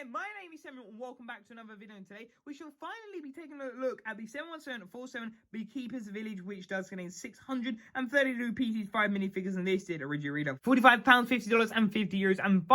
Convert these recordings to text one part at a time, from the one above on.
there, my name is Samuel and welcome back to another video. And today we shall finally be taking a look at the 71747 Beekeeper's Village, which does contain 632 pieces, 5 minifigures, and this did originally read up £45, $50 and €50. And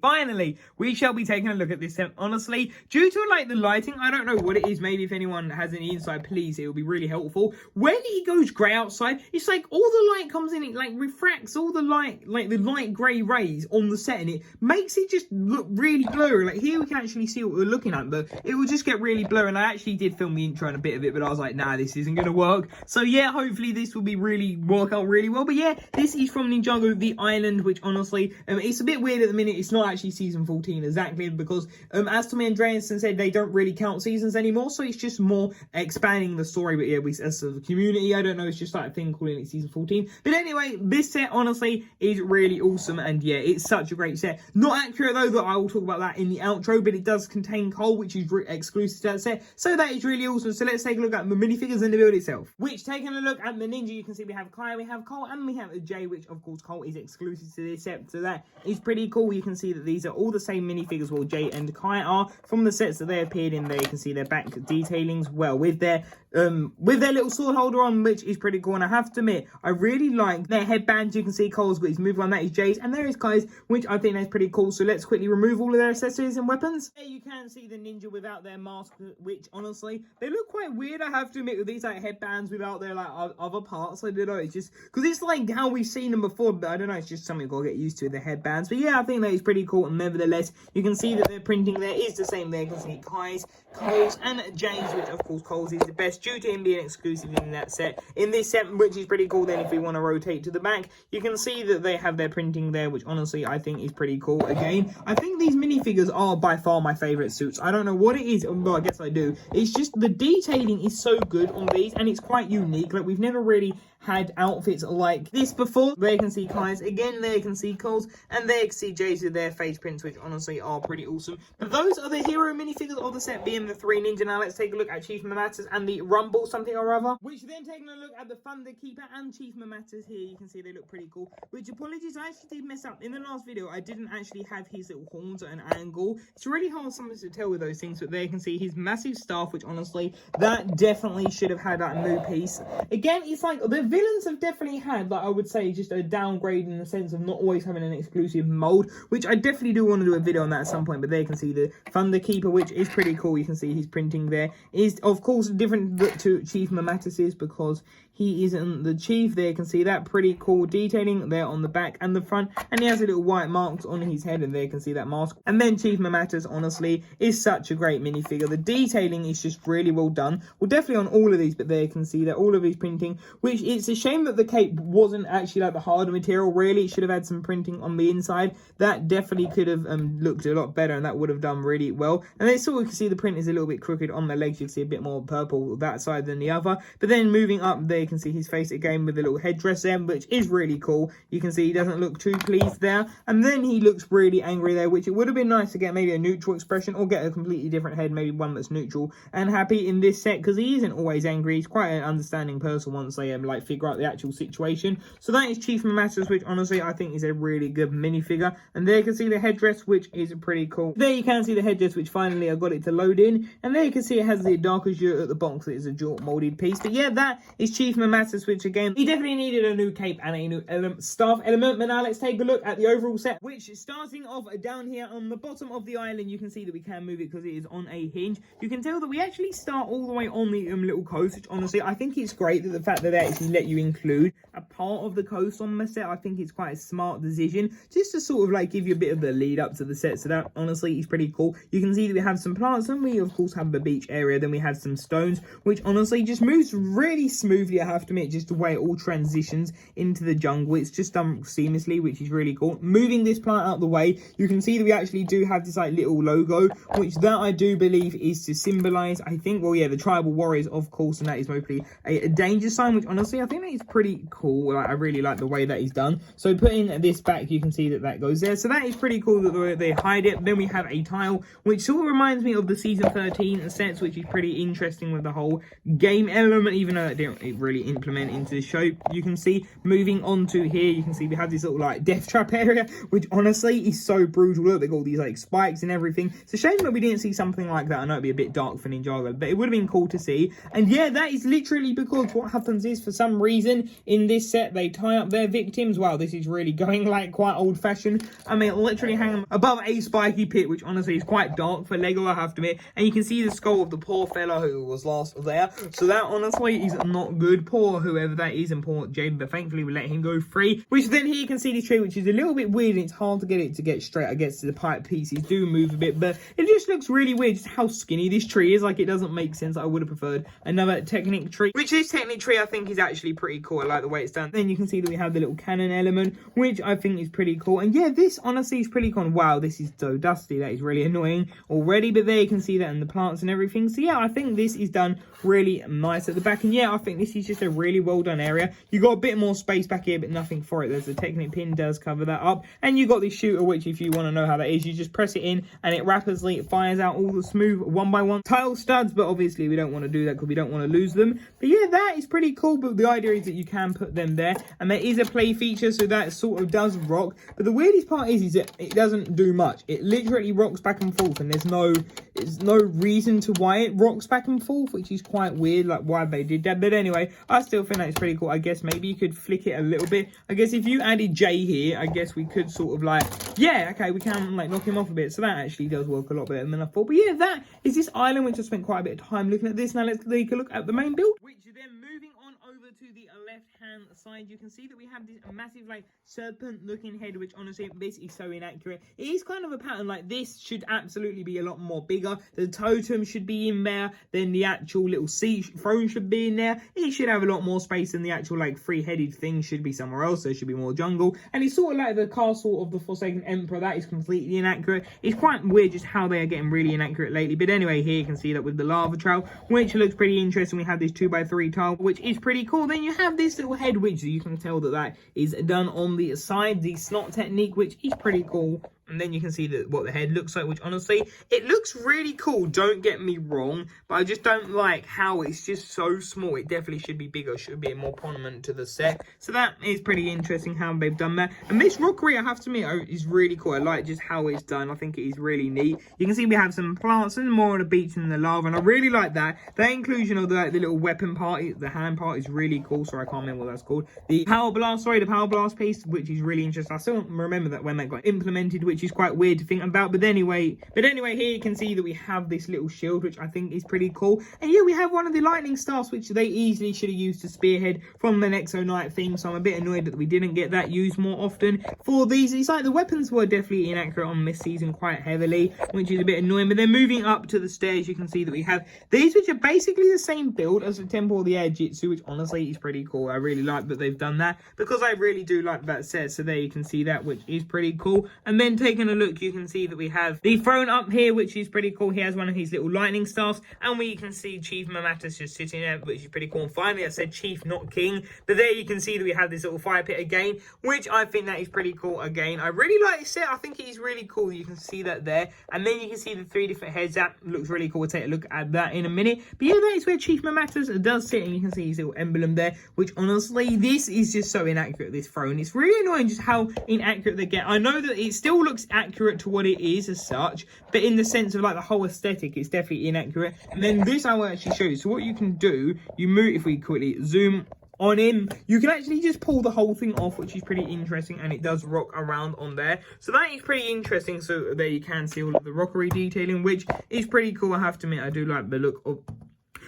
finally, we shall be taking a look at this set. Honestly, due to like the lighting, I don't know what it is. Maybe if anyone has any insight, please, it will be really helpful. When it goes grey outside, it's like all the light comes in, it like refracts all the light, like the light grey rays on the set, and it makes it just look really blurry. Like here we can actually see what we're looking at, but it will just get really blurry. And I actually did film the intro and a bit of it, but I was like, nah, this isn't gonna work. So yeah, hopefully this will be work out really well. But yeah, this is from Ninjago The Island, which honestly, it's a bit weird at the minute. It's not actually season 14 exactly, because as Tommy Andreasen said, they don't really count seasons anymore, so it's just more expanding the story. But yeah, we as a community, I don't know, it's just like a thing calling it season 14. But anyway, this set honestly is really awesome, and yeah, it's such a great set. Not accurate though, that I will talk about that in the outro, but it does contain coal, which is exclusive to that set, so that is really awesome. So let's take a look at the minifigures and the build itself. Which, taking a look at the Ninja, you can see we have Kai, we have Cole, and we have a Jay, which of course Cole is exclusive to this set, so that is pretty cool. You can see that these are all the same minifigures, well, Jay and Kai are, from the sets that they appeared in there. You can see their back detailings, well, with their little sword holder on, which is pretty cool. And I have to admit, I really like their headbands. You can see Cole's got his move on, that is Jay's, and there is Kai's, which I think that's pretty cool. So let's quickly remove all of their accessories and weapons. There you can see the ninja without their mask, which honestly, they look quite weird, I have to admit, with these like headbands without their like other parts. I don't know, it's just because it's like how we've seen them before, but I don't know, it's just something you've got to get used to, the headbands. But yeah, I think that is pretty cool. And nevertheless, you can see that their printing there is the same there. You can see Kai's, Cole's, and James, which of course Cole's is the best due to him being exclusive in that set. In this set, which is pretty cool. Then if we want to rotate to the back, you can see that they have their printing there, which honestly I think is pretty cool. Again, I think these minifigures are by far my favorite suits. I don't know what it is, well, I guess I do. It's just the detailing is so good on these, and it's quite unique. Like, we've never really had outfits like this before. There you can see Kai's, again there you can see Cole's, and there you can see Jay's with their face prints, which honestly are pretty awesome. But those are the hero minifigures of the set, being the 3 ninja. Now let's take a look at Chief Mamatas and the Rumble something or other, which then taking a look at the Thunder Keeper and Chief Mamatas here. You can see they look pretty cool, which, apologies, I actually did mess up in the last video. I didn't actually have his little horns at an angle. It's really hard sometimes to tell with those things, but there you can see his massive staff, which honestly, that definitely should have had that new piece. Again, it's like the villains have definitely had, like, I would say, just a downgrade in the sense of not always having an exclusive mold, which I definitely do want to do a video on that at some point. But there you can see the Thunder Keeper, which is pretty cool. You can see his printing there is of course different to Chief Mamatas's, because he isn't the chief. There you can see that pretty cool detailing there on the back and the front, and he has a little white marks on his head, and there you can see that mask. And then Chief Mamatas honestly is such a great minifigure. The detailing is just really well done, well, definitely on all of these, but there you can see that all of his printing, which it's a shame that the cape wasn't actually like the harder material. Really, it should have had some printing on the inside. That definitely could have looked a lot better, and that would have done really well. And then sort of, you can see the print is a little bit crooked on the legs. You can see a bit more purple that side than the other. But then moving up there, you can see his face again with the little headdress there, which is really cool. You can see he doesn't look too pleased there, and then he looks really angry there, which it would have been nice to get maybe a neutral expression, or get a completely different head, maybe one that's neutral and happy in this set, because he isn't always angry. He's quite an understanding person once they like figure out the actual situation. So that is Chief Mamatas, which honestly I think is a really good minifigure. And there you can see the headdress, which is pretty cool. There you can see the headdress, which finally I got it to load in, and there you can see it has the dark azure at the bottom, because it is a jewel molded piece. But yeah, that is Chief Mamatas, which again, he definitely needed a new cape and a new staff element. But now let's take a look at the overall set, which is starting off down here on the bottom of the island. You can see that we can move it because it is on a hinge. You can tell that we actually start all the way on the little coast, which honestly I think it's great that the fact that they actually let you include a part of the coast on the set. I think it's quite a smart decision, just to sort of like give you a bit of the lead up to the set. So that honestly is pretty cool. You can see that we have some plants, and we of course have the beach area. Then we have some stones, which honestly just moves really smoothly, I have to admit, just the way it all transitions into the jungle. It's just done seamlessly, which is really cool. Moving this plant out the way, you can see that we actually do have this like little logo, which that I do believe is to symbolize, I think, well, yeah, the tribal warriors, of course, and that is mostly a danger sign, which honestly I think that is pretty cool. Like, I really like the way that he's done. So putting this back, you can see that that goes there. So that is pretty cool that they hide it. Then we have a tile, which sort of reminds me of the season 13 sets, which is pretty interesting with the whole game element, even though it didn't really implement into the show. You can see moving on to here, you can see we have this little like death trap area, which honestly is so brutal. Look, they got all these like spikes and everything. It's a shame that we didn't see something like that. I know it'd be a bit dark for Ninjago, but it would have been cool to see. And yeah, that is literally because what happens is, for some reason in this set, they tie up their victims. Wow, this is really going like quite old fashioned. I mean, literally hang them above a spiky pit, which honestly is quite dark for Lego, I have to admit. And you can see the skull of the poor fella who was last there. So that honestly is not good. Poor whoever that is, and poor Jade, but thankfully we let him go free. Which then here you can see the tree, which is a little bit weird, and it's hard to get it to get straight. I guess the pipe pieces do move a bit, but it just looks really weird just how skinny this tree is. Like, it doesn't make sense. I would have preferred another Technic tree, which this Technic tree I think is actually pretty cool. I like the way it's done. Then you can see that we have the little cannon element, which I think is pretty cool. And yeah, this honestly is pretty cool. Wow, this is so dusty. That is really annoying already, but there you can see that in the plants and everything. So yeah, I think this is done really nice at the back. And yeah, I think this is just a really well done area. You got a bit more space back here, but nothing for it. There's a Technic pin, does cover that up. And you got this shooter, which if you want to know how that is, you just press it in and it rapidly fires out all the smooth 1x1 tile studs. But obviously we don't want to do that because we don't want to lose them. But yeah, that is pretty cool. But the idea is that you can put them there, and there is a play feature, so that sort of does rock. But the weirdest part is that it doesn't do much. It literally rocks back and forth, and there's no reason to why it rocks back and forth, which is quite weird, like why they did that. But anyway, I still think that's pretty cool. I guess maybe you could flick it a little bit. I guess if you added J here, I guess we could sort of like, yeah, okay, we can like knock him off a bit. So that actually does work a lot better than I thought. But yeah, that is this island, which I spent quite a bit of time looking at this. Now let's take a look at the main build, which then moving on over to the left hand side, you can see that we have this massive like serpent looking head, which honestly this is so inaccurate. It is kind of a pattern. Like, this should absolutely be a lot more bigger. The totem should be in there, then the actual little sea throne should be in there. It should have a lot more space, than the actual like three-headed thing should be somewhere else. There should be more jungle, and it's sort of like the castle of the Forsaken Emperor. That is completely inaccurate. It's quite weird just how they are getting really inaccurate lately. But anyway, here you can see that with the lava trail, which looks pretty interesting. We have this 2x3 tile, which is pretty cool. Then you have this little head, which you can tell that is done on the side, the snot technique, which is pretty cool. And then you can see that what the head looks like, which honestly, it looks really cool, don't get me wrong, but I just don't like how it's just so small. It definitely should be bigger, should be more prominent to the set. So that is pretty interesting how they've done that. And this rockery, I have to admit, is really cool. I like just how it's done. I think it is really neat. You can see we have some plants and more on the beach than the lava, and I really like that. That inclusion of the little weapon part, the hand part, is really cool. Sorry, I can't remember what that's called. The power blast piece, which is really interesting. I still don't remember that when that got implemented, which is quite weird to think about. But anyway, here you can see that we have this little shield, which I think is pretty cool. And yeah, we have one of the lightning staffs, which they easily should have used to spearhead from the Nexo Knight theme. So I'm a bit annoyed that we didn't get that used more often for these. It's like the weapons were definitely inaccurate on this season quite heavily, which is a bit annoying. But then moving up to the stairs, you can see that we have these, which are basically the same build as the Temple of the Air Jitsu, which honestly is pretty cool. I really like that they've done that, because I really do like that set. So there you can see that, which is pretty cool. And then taking a look, you can see that we have the throne up here, which is pretty cool. He has one of his little lightning staffs, and we can see Chief Mamatus just sitting there, which is pretty cool. And finally, I said Chief, not King. But there you can see that we have this little fire pit again, which I think that is pretty cool again. I really like this set. I think it is really cool. You can see that there. And then you can see the 3 different heads. That looks really cool. We'll take a look at that in a minute. But yeah, that is where Chief Mamatus does sit, and you can see his little emblem there, which honestly, this is just so inaccurate, this throne. It's really annoying just how inaccurate they get. I know that it still looks accurate to what it is as such, but in the sense of like the whole aesthetic, it's definitely inaccurate. And then this I will actually show you. So what you can do, you move, if we quickly zoom on him, you can actually just pull the whole thing off, which is pretty interesting, and it does rock around on there. So that is pretty interesting. So there you can see all of the rockery detailing, which is pretty cool. I have to admit, I do like the look of,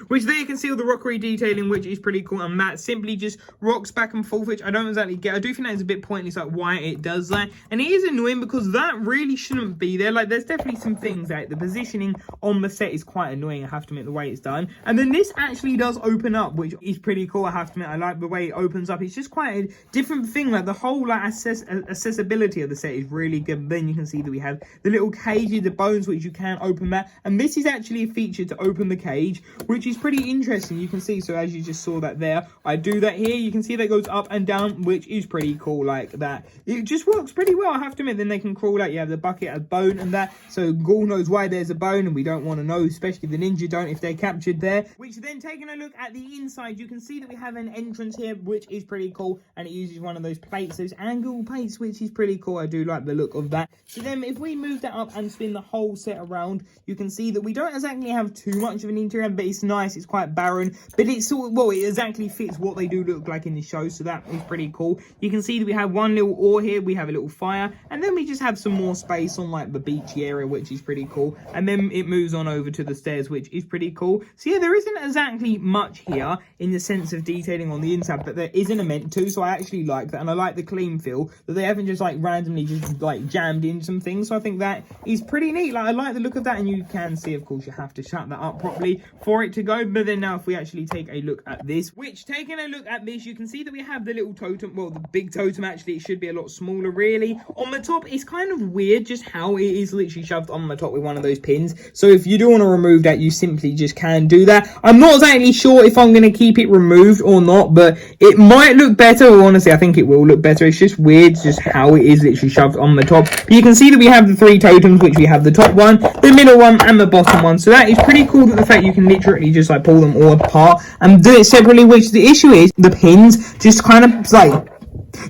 which there you can see all the rockery detailing, which is pretty cool. And that simply just rocks back and forth, which I don't exactly get. I do think that is a bit pointless, like why it does that. And it is annoying because that really shouldn't be there. Like, there's definitely some things that the positioning on the set is quite annoying, I have to admit, the way it's done. And then this actually does open up, which is pretty cool, I have to admit. I like the way it opens up. It's just quite a different thing. Like, the whole like accessibility of the set is really good. Then you can see that we have the little cages, the bones, which you can open that. And this is actually a feature to open the cage, which which is pretty interesting. You can see, so as you just saw that there, I do that here. You can see that goes up and down, which is pretty cool like that. It just works pretty well, I have to admit. Then they can crawl out. You have the bucket, a bone and that. So Ghoul knows why there's a bone, and we don't want to know, especially the ninja don't if they're captured there. Which then, taking a look at the inside, you can see that we have an entrance here, which is pretty cool. And it uses one of those plates, those angle plates, which is pretty cool. I do like the look of that. So then if we move that up and spin the whole set around, you can see that we don't exactly have too much of an interior, but it's nice. It's quite barren, but it's sort of, well, it exactly fits what they do look like in the show. So that is pretty cool. You can see that we have one little oar here. We have a little fire, and then we just have some more space on like the beachy area, which is pretty cool. And then it moves on over to the stairs, which is pretty cool. So yeah, there isn't exactly much here in the sense of detailing on the inside, but there isn't a meant to. So I actually like that, and I like the clean feel that they haven't just like randomly just like jammed in some things. So I think that is pretty neat. Like, I like the look of that, and you can see, of course, you have to shut that up properly for it to go. But then now if we actually take a look at this, which, taking a look at this, you can see that we have the little totem, well, the big totem. Actually, it should be a lot smaller really. On the top, it's kind of weird just how it is literally shoved on the top with one of those pins. So if you do want to remove that, you simply just can do that. I'm not exactly sure if I'm going to keep it removed or not, but it might look better. Or honestly, I think it will look better. It's just weird just how it is literally shoved on the top. But you can see that we have the three totems, which we have the top one, the middle one, and the bottom one. So that is pretty cool, that the fact you can literally just like pull them all apart and do it separately. Which the issue is, the pins just kind of like,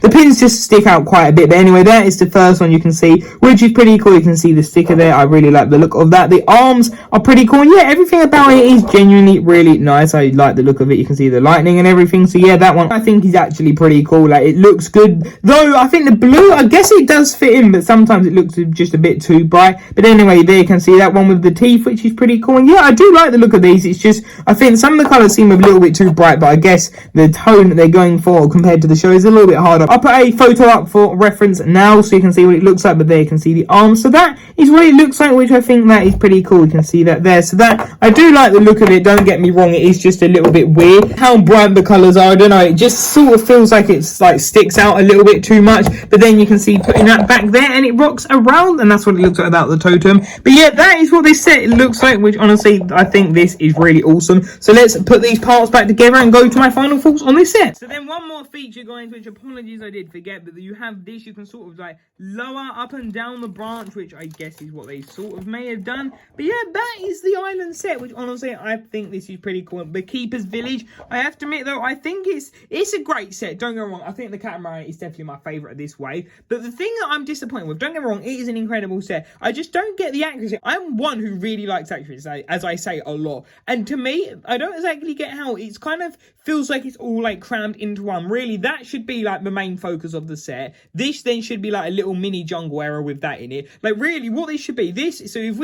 the pins just stick out quite a bit. But anyway, that is the first one you can see, which is pretty cool. You can see the sticker there. I really like the look of that. The arms are pretty cool. Yeah, everything about it is genuinely really nice. I like the look of it. You can see the lightning and everything. So yeah, that one I think is actually pretty cool. Like, it looks good. Though I think the blue, I guess it does fit in, but sometimes it looks just a bit too bright. But anyway, there you can see that one with the teeth, which is pretty cool. And yeah, I do like the look of these. It's just, I think some of the colours seem a little bit too bright, but I guess the tone that they're going for compared to the show is a little bit harder. I'll put a photo up for reference now so you can see what it looks like, but there you can see the arms. So that is what it looks like, which I think that is pretty cool. You can see that there. So that, I do like the look of it, don't get me wrong. It is just a little bit weird how bright the colours are. I don't know, it just sort of feels like it's like sticks out a little bit too much. But then you can see putting that back there and it rocks around, and that's what it looks like without the totem. But yeah, that is what this set looks like, which honestly I think this is really awesome. So let's put these parts back together and go to my final thoughts on this set. So then one more feature, guys, which apologies I did forget, but you have this. You can sort of like lower up and down the branch, which I guess is what they sort of may have done. But yeah, that is the island set, which honestly I think this is pretty cool. The Keeper's Village, I have to admit though, I think it's a great set. Don't get me wrong, I think the catamaran is definitely my favourite of this wave. But the thing that I'm disappointed with, don't get me wrong, it is an incredible set. I just don't get the accuracy. I'm one who really likes accuracy, as I say a lot. And to me, I don't exactly get how it's kind of feels like it's all like crammed into one. Really, that should be like the main focus of the set. This then should be like a little mini jungle area with that in it. Like, really, what this should be, this, so if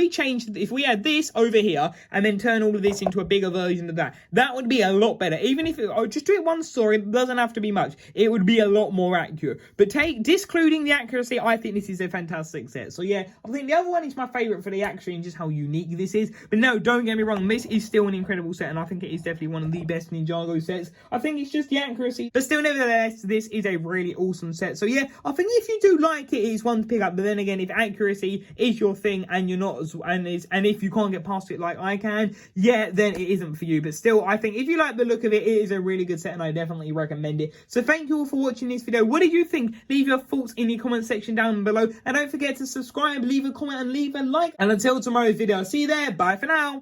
we add this over here and then turn all of this into a bigger version of that, that would be a lot better. Even if I just do it one story, it doesn't have to be much, it would be a lot more accurate. But discluding the accuracy, I think this is a fantastic set. So yeah, I think the other one is my favourite for the accuracy and just how unique this is. But no, don't get me wrong, this is still an incredible set, and I think it is definitely one of the best Ninjago sets. I think it's just the accuracy, but still, nevertheless, this is a really awesome set. So yeah, I think if you do like it, it's one to pick up. But then again, if accuracy is your thing and you're not, and if you can't get past it like I can, yeah, then it isn't for you. But still, I think if you like the look of it, it is a really good set, and I definitely recommend it. So thank you all for watching this video. What did you think? Leave your thoughts in the comment section down below, and don't forget to subscribe, leave a comment, and leave a like. And until tomorrow's video, I'll see you there. Bye for now.